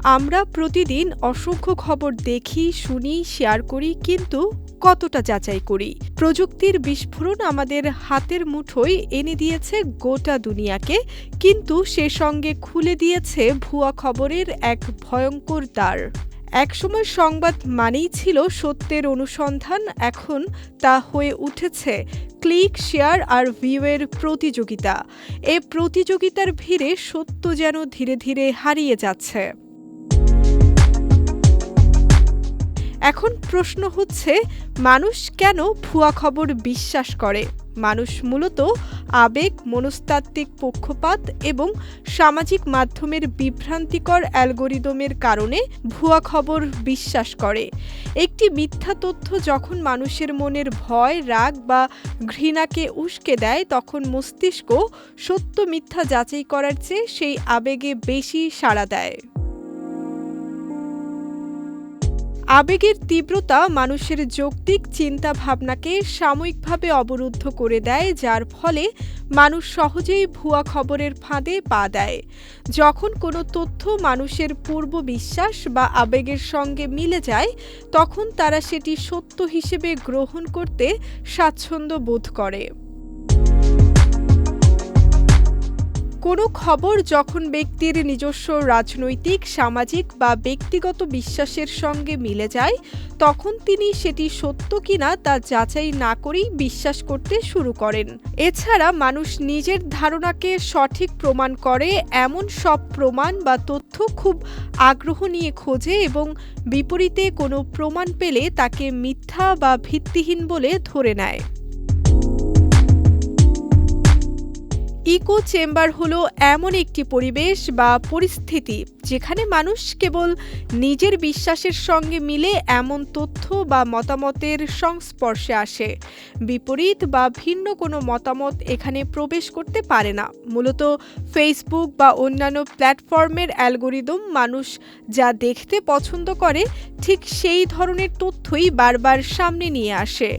আমরা প্রতিদিন অসংখ্য খবর দেখি, শুনি, শেয়ার করি, কিন্তু কতটা যাচাই করি? প্রযুক্তির বিস্ফোরণ আমাদের হাতের মুঠোয় এনে দিয়েছে গোটা দুনিয়াকে, কিন্তু সে সঙ্গে খুলে দিয়েছে ভুয়া খবরের এক ভয়ঙ্কর দ্বার। একসময় সংবাদ মানেই ছিল সত্যের অনুসন্ধান, এখন তা হয়ে উঠেছে ক্লিক, শেয়ার আর ভিউয়ের প্রতিযোগিতা। এ প্রতিযোগিতার ভিড়ে সত্য যেন ধীরে ধীরে হারিয়ে যাচ্ছে। এখন প্রশ্ন হচ্ছে, মানুষ কেন ভুয়া খবর বিশ্বাস করে? মানুষ মূলত আবেগ, মনস্তাত্ত্বিক পক্ষপাত এবং সামাজিক মাধ্যমের বিভ্রান্তিকর অ্যালগোরিদমের কারণে ভুয়া খবর বিশ্বাস করে। একটি মিথ্যা তথ্য যখন মানুষের মনের ভয়, রাগ বা ঘৃণাকে উস্কে দেয়, তখন মস্তিষ্ক সত্য মিথ্যা যাচাই করার চেয়ে সেই আবেগে বেশি সাড়া দেয়। আবেগের তীব্রতা মানুষের যৌক্তিক চিন্তা ভাবনাকে সাময়িকভাবে অবরুদ্ধ করে দেয়, যার ফলে মানুষ সহজেই ভুয়া খবরের ফাঁদে পা দেয়। যখন কোনো তথ্য মানুষের পূর্ব বিশ্বাস বা আবেগের সঙ্গে মিলে যায়, তখন তারা সেটি সত্য হিসেবে গ্রহণ করতে স্বাচ্ছন্দ্য বোধ করে। কোনো খবর যখন ব্যক্তির নিজস্ব রাজনৈতিক, সামাজিক বা ব্যক্তিগত বিশ্বাসের সঙ্গে মিলে যায়, তখন তিনি সেটি সত্য কিনা তা যাচাই না করেই বিশ্বাস করতে শুরু করেন। এছাড়া মানুষ নিজের ধারণাকে সঠিক প্রমাণ করে এমন সব প্রমাণ বা তথ্য খুব আগ্রহ নিয়ে খোঁজে এবং বিপরীতে কোনো প্রমাণ পেলে তাকে মিথ্যা বা ভিত্তিহীন বলে ধরে নেয়। ইকো চেম্বার হলো এমন একটি পরিবেশ বা পরিস্থিতি যেখানে মানুষ কেবল নিজের বিশ্বাসের সঙ্গে মিলে এমন তথ্য বা মতামতের সংস্পর্শে আসে। বিপরীত বা ভিন্ন কোনো মতামত এখানে প্রবেশ করতে পারে না। মূলত ফেসবুক বা অন্যান্য প্ল্যাটফর্মের অ্যালগোরিদম মানুষ যা দেখতে পছন্দ করে ঠিক সেই ধরনের তথ্যই বারবার সামনে নিয়ে আসে।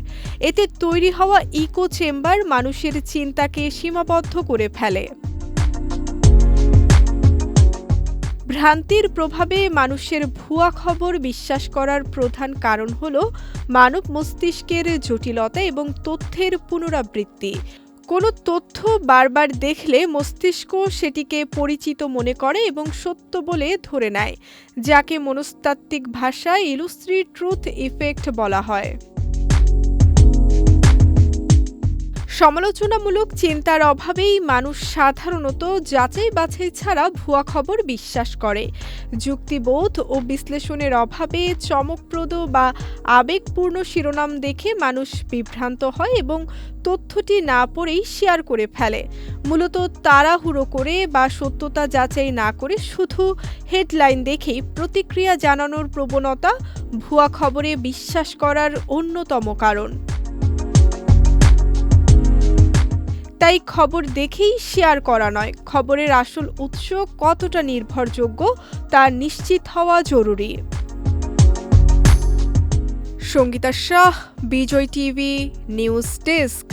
এতে তৈরি হওয়া ইকো চেম্বার মানুষের চিন্তাকে সীমাবদ্ধ করে ফেলে। ভ্রান্তির প্রভাবে মানুষের ভুয়া খবর বিশ্বাস করার প্রধান কারণ হল মানব মস্তিষ্কের জটিলতা এবং তথ্যের পুনরাবৃত্তি। কোনো তথ্য বারবার দেখলে মস্তিষ্ক সেটিকে পরিচিত মনে করে এবং সত্য বলে ধরে নেয়, যাকে মনস্তাত্ত্বিক ভাষায় ইলুস্ট্রেটিভ ট্রুথ ইফেক্ট বলা হয়। সমালোচনামূলক চিন্তার অভাবেই মানুষ সাধারণত যাচাই বাছাই ছাড়া ভুয়া খবর বিশ্বাস করে। যুক্তিবোধ ও বিশ্লেষণের অভাবে চমকপ্রদ বা আবেগপূর্ণ শিরোনাম দেখে মানুষ বিভ্রান্ত হয় এবং তথ্যটি না পড়েই শেয়ার করে ফেলে। মূলত তাড়াহুড়ো করে বা সত্যতা যাচাই না করে শুধু হেডলাইন দেখেই প্রতিক্রিয়া জানানোর প্রবণতা ভুয়া খবরে বিশ্বাস করার অন্যতম কারণ। তাই খবর দেখেই শেয়ার করা নয়, খবরের আসল উৎস কতটা নির্ভরযোগ্য তা নিশ্চিত হওয়া জরুরি। সঙ্গীতা শাহ, বিজয় টিভি, নিউজ ডেস্ক।